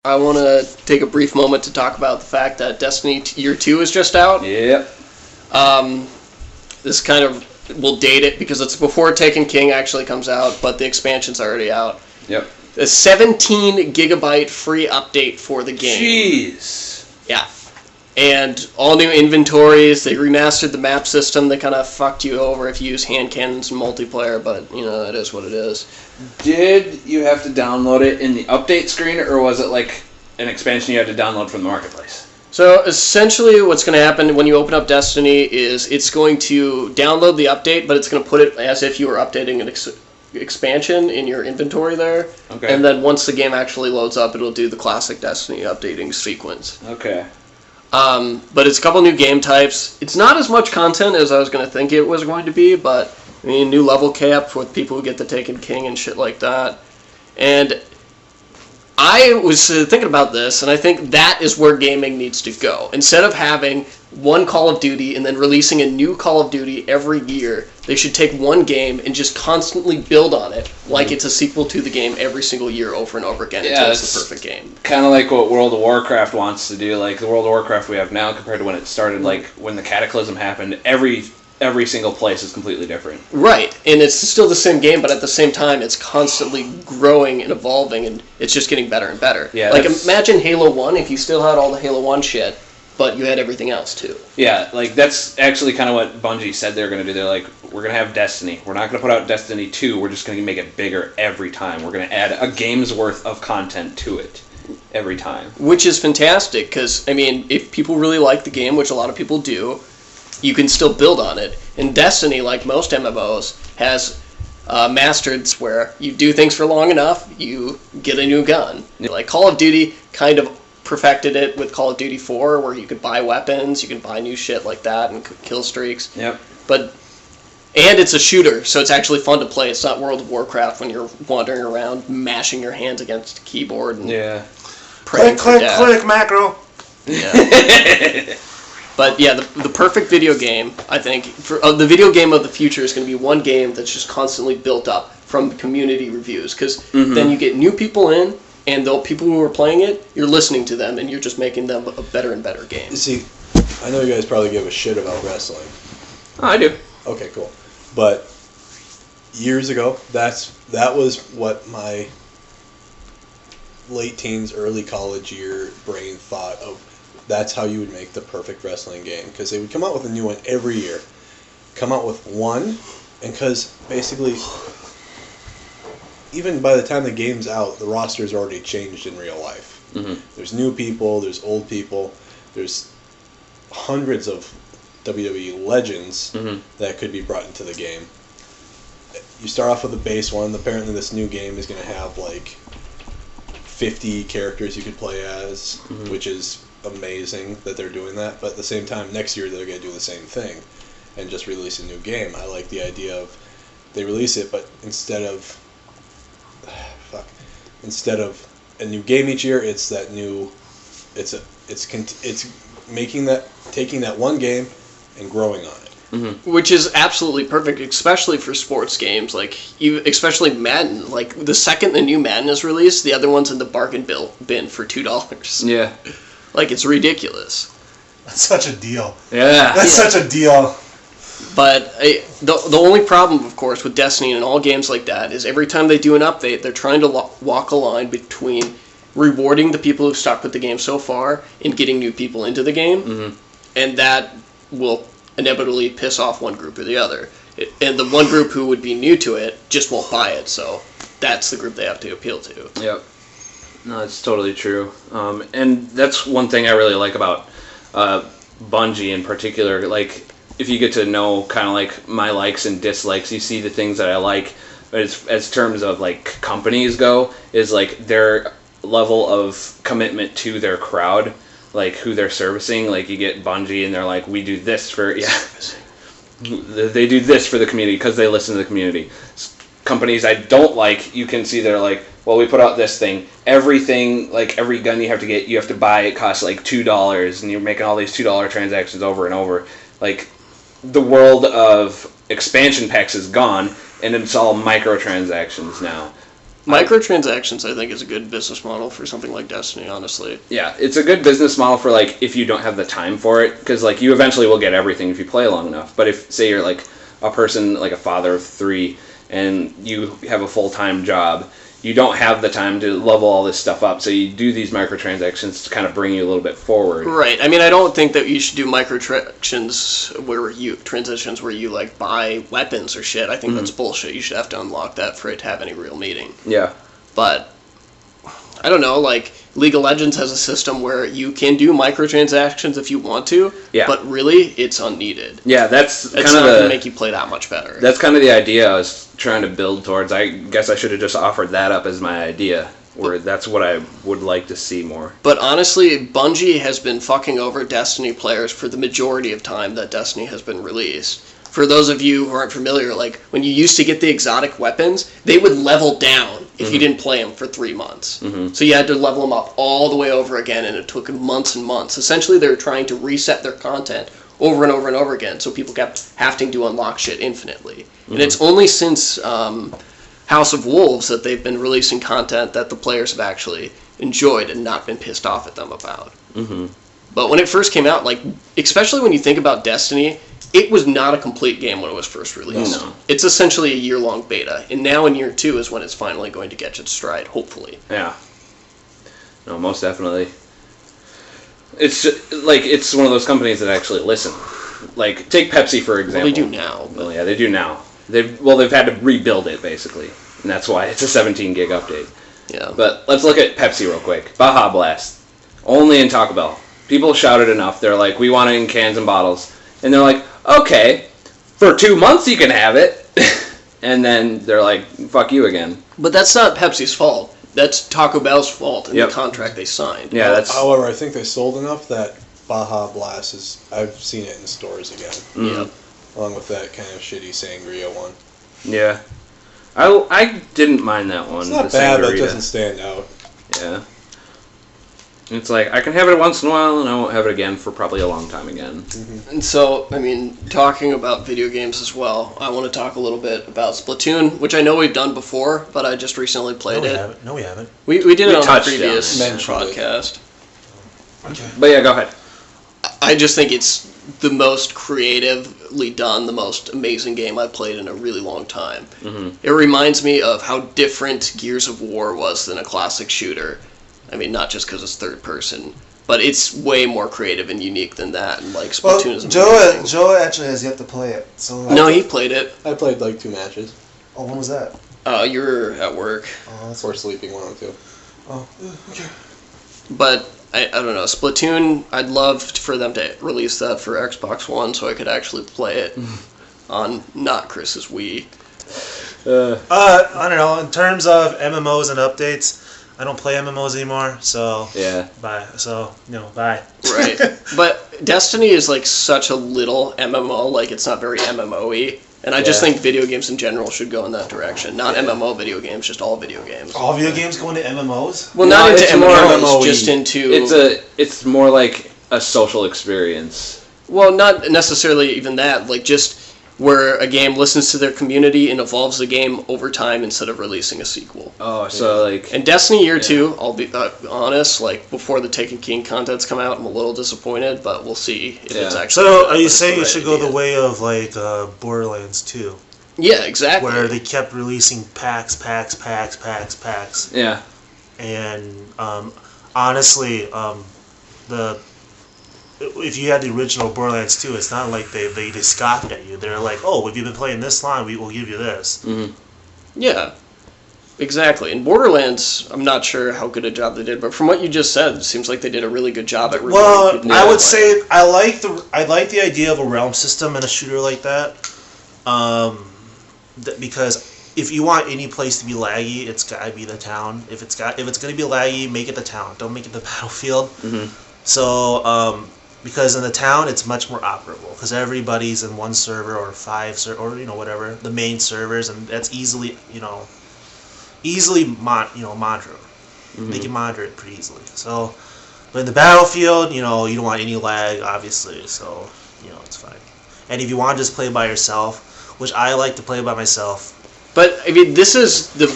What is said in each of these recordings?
I want to take a brief moment to talk about the fact that Destiny Year 2 is just out. Yep. This kind of will date it because it's before Taken King actually comes out, but the expansion's already out. Yep. A 17 gigabyte free update for the game. Jeez. Yeah. And all new inventories. They remastered the map system. They kind of fucked you over if you use hand cannons in multiplayer, but, that is what it is. Did you have to download it in the update screen, or was it like an expansion you had to download from the marketplace? So essentially what's going to happen when you open up Destiny is it's going to download the update, but it's going to put it as if you were updating an expansion in your inventory there. Okay. And then once the game actually loads up, it'll do the classic Destiny updating sequence. Okay. But it's a couple new game types. It's not as much content as I was going to think it was going to be, but new level cap with people who get the Taken King and shit like that. And I was thinking about this, and I think that is where gaming needs to go. Instead of having one Call of Duty and then releasing a new Call of Duty every year, they should take one game and just constantly build on it like it's a sequel to the game every single year over and over again until it's the perfect game. Kind of like what World of Warcraft wants to do. Like the World of Warcraft we have now compared to when it started, like when the Cataclysm happened, every single place is completely different. Right, and it's still the same game, but at the same time, it's constantly growing and evolving, and it's just getting better and better. Yeah, like, imagine Halo 1 if you still had all the Halo 1 shit, but you had everything else, too. Yeah, like, that's actually kind of what Bungie said they were going to do. They're like, we're going to have Destiny. We're not going to put out Destiny 2. We're just going to make it bigger every time. We're going to add a game's worth of content to it every time. Which is fantastic, because, if people really like the game, which a lot of people do, you can still build on it. And Destiny, like most MMOs, has mastered where you do things for long enough, you get a new gun. Like Call of Duty kind of perfected it with Call of Duty 4, where you could buy weapons, you can buy new shit like that, and kill streaks. Yep. And it's a shooter, so it's actually fun to play. It's not World of Warcraft when you're wandering around, mashing your hands against the keyboard and praying for death. Click, macro. Yeah. But yeah, the perfect video game, I think, for the video game of the future is going to be one game that's just constantly built up from community reviews, because then you get new people in, and the people who are playing it, you're listening to them, and you're just making them a better and better game. See, I know you guys probably give a shit about wrestling. Oh, I do. Okay, cool. But years ago, that was what my late teens, early college year brain thought of. That's how you would make the perfect wrestling game, because they would come out with a new one every year. Come out with one, and because basically, even by the time the game's out, the roster's already changed in real life. Mm-hmm. There's new people, there's old people, there's hundreds of WWE legends that could be brought into the game. You start off with a base one. Apparently this new game is going to have like 50 characters you could play as, which is amazing that they're doing that. But at the same time, next year they're going to do the same thing and just release a new game. I like the idea of they release it, but instead of a new game each year, it's that new. It's taking that one game and growing on it. Mm-hmm. Which is absolutely perfect, especially for sports games, especially Madden. Like, the second the new Madden is released, the other one's in the bargain bin for $2. Yeah. Like, it's ridiculous. That's such a deal. Yeah. That's such a deal. But the only problem, of course, with Destiny and all games like that is every time they do an update, they're trying to walk a line between rewarding the people who've stuck with the game so far and getting new people into the game. And that will inevitably piss off one group or the other. And the one group who would be new to it just won't buy it, so that's the group they have to appeal to. Yep. No, it's totally true. And that's one thing I really like about Bungie in particular. Like, if you get to know kind of like my likes and dislikes, you see the things that I like. But as terms of like companies go, is like their level of commitment to their crowd, like who they're servicing. Like you get Bungie and they're like, we do this for they do this for the community because they listen to the community. Companies I don't like, you can see they're like, well, we put out this thing. Everything, like every gun you have to buy, it costs like $2, and you're making all these $2 transactions over and over. Like, the world of expansion packs is gone, and it's all microtransactions now. Microtransactions, I think, is a good business model for something like Destiny, honestly. Yeah, it's a good business model for, like, if you don't have the time for it, because, like, you eventually will get everything if you play long enough. But if, say, you're, like, a person, like a father of 3, and you have a full-time job, you don't have the time to level all this stuff up, so you do these microtransactions to kind of bring you a little bit forward. Right. I mean, I don't think that you should do transitions where you like buy weapons or shit. I think that's bullshit. You should have to unlock that for it to have any real meaning. Yeah. But I don't know, like League of Legends has a system where you can do microtransactions if you want to, but really it's unneeded. Yeah, it's not going to make you play that much better. That's kind of the idea I was trying to build towards. I guess I should have just offered that up as my idea, where that's what I would like to see more. But honestly, Bungie has been fucking over Destiny players for the majority of time that Destiny has been released. For those of you who aren't familiar, like when you used to get the exotic weapons, they would level down if you didn't play them for 3 months. So you had to level them up all the way over again, and it took months and months. Essentially, they were trying to reset their content over and over and over again, so people kept having to unlock shit infinitely. And it's only since House of Wolves that they've been releasing content that the players have actually enjoyed and not been pissed off at them about. But when it first came out, like especially when you think about Destiny, it was not a complete game when it was first released. No. It's essentially a year-long beta, and now in year 2 is when it's finally going to catch its stride, hopefully. Yeah. No, most definitely. It's just, like, it's one of those companies that actually listen. Like, take Pepsi, for example. Well, they do now. Well, yeah, they do now. They've had to rebuild it, basically. And that's why it's a 17 gig update. Yeah. But let's look at Pepsi real quick. Baja Blast. Only in Taco Bell. People shouted enough. They're like, we want it in cans and bottles. And they're like, okay, for 2 months you can have it. And then they're like, fuck you again. But that's not Pepsi's fault. That's Taco Bell's fault in the contract they signed. Yeah, that's... However, I think they sold enough that Baja Blast is... I've seen it in the stores again. Yeah. Along with that kind of shitty Sangria one. Yeah. I didn't mind that one. It's not bad, but it doesn't stand out. Yeah. It's like, I can have it once in a while, and I won't have it again for probably a long time again. And so, I mean, talking about video games as well, I want to talk a little bit about Splatoon, which I know we've done before, but I just recently played it. No, we haven't. We did it on the touched previous on it. podcast. Okay. But yeah, go ahead. I just think it's the most creatively done, the most amazing game I've played in a really long time. It reminds me of how different Gears of War was than a classic shooter. I mean, not just because it's third person, but it's way more creative and unique than that. And like Splatoon is amazing. Joe actually has yet to play it. So No, he played it. I played like 2 matches. Oh, when was that? You were at work. Oh, that's Or sleeping one or two. Oh, okay. But I don't know, Splatoon, I'd love for them to release that for Xbox One so I could actually play it on not Chris's Wii. I don't know. In terms of MMOs and updates, I don't play MMOs anymore, so Yeah. bye. So bye. Right. But Destiny is like such a little MMO, like it's not very MMO-y. And I just think video games in general should go in that direction. Not MMO video games, just all video games. All video games go into MMOs? Well, No, not into it's more MMOs, MMOE. just into... It's more like a social experience. Well, not necessarily even that. Like, just where a game listens to their community and evolves the game over time instead of releasing a sequel. Oh, so like... And Destiny Year 2, I'll be honest, like, before the Taken King content's come out, I'm a little disappointed, but we'll see if it's actually... So, good, are you but it's saying the it right should go idea. the way of, like, Borderlands 2? Yeah, exactly. Where they kept releasing packs. Yeah. And, honestly, if you had the original Borderlands 2, it's not like they scoffed at you. They're like, oh, if you've been playing this long, we will give you this. Mm-hmm. Yeah, exactly. In Borderlands, I'm not sure how good a job they did, but from what you just said, it seems like they did a really good job at Well, people I would to say I like the idea of a realm system in a shooter like that, because if you want any place to be laggy, it's gotta be the town. If it's gonna be laggy, make it the town. Don't make it the battlefield. So because in the town it's much more operable because everybody's in one server or 5 or whatever the main servers, and that's easily monitor. They can monitor it pretty easily. So, but in the battlefield, you don't want any lag, obviously. So, it's fine. And if you want to just play by yourself, which I like to play by myself. But I mean, this is the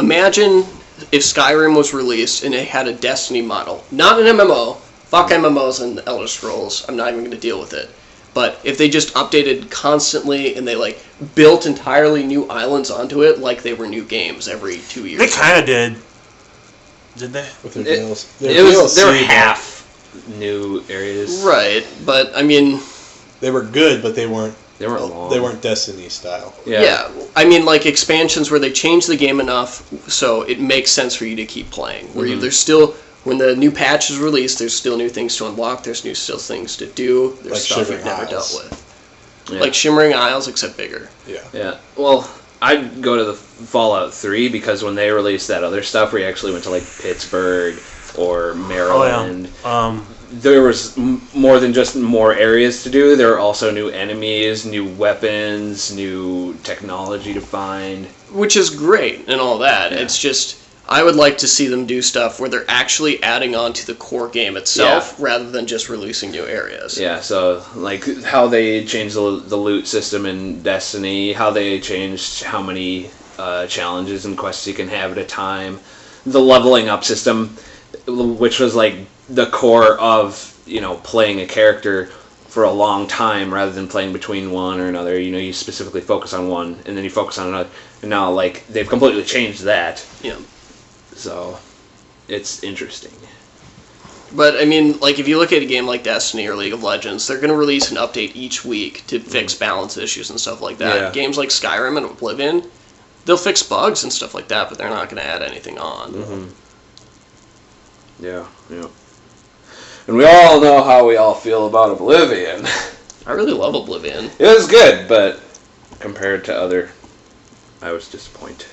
imagine if Skyrim was released and it had a Destiny model, not an MMO. Fuck MMOs and Elder Scrolls. I'm not even going to deal with it. But if they just updated constantly and they like built entirely new islands onto it, like they were new games every 2 years. They kind of did. Did they? With their It- DLC. They were but half new areas. Right, but I mean, They were good, but they weren't. They weren't long. They weren't Destiny style. yeah. I mean like expansions where they change the game enough so it makes sense for you to keep playing. Where there's still, when the new patch is released, there's still new things to unlock, there's still things to do, there's Like stuff you've Shivering never Isles. dealt with. Yeah. Like Shimmering Isles, except bigger. Yeah. Yeah. Well, I'd go to the Fallout 3 because when they released that other stuff, we actually went to like Pittsburgh or Maryland. There was more than just more areas to do. There were also new enemies, new weapons, new technology to find. Which is great and all that. Yeah. It's just, I would like to see them do stuff where they're actually adding on to the core game itself rather than just releasing new areas. Yeah, so like how they changed the loot system in Destiny, how they changed how many challenges and quests you can have at a time, the leveling up system, which was like the core of, you know, playing a character for a long time rather than playing between one or another. You know, you specifically focus on one and then you focus on another. And now like they've completely changed that. Yeah. So it's interesting. But, I mean, like, if you look at a game like Destiny or League of Legends, they're going to release an update each week to fix balance issues and stuff like that. Yeah. Games like Skyrim and Oblivion, they'll fix bugs and stuff like that, but they're not going to add anything on. Yeah, yeah. And we all know how we all feel about Oblivion. I really love Oblivion. It was good, but compared to other, I was disappointed.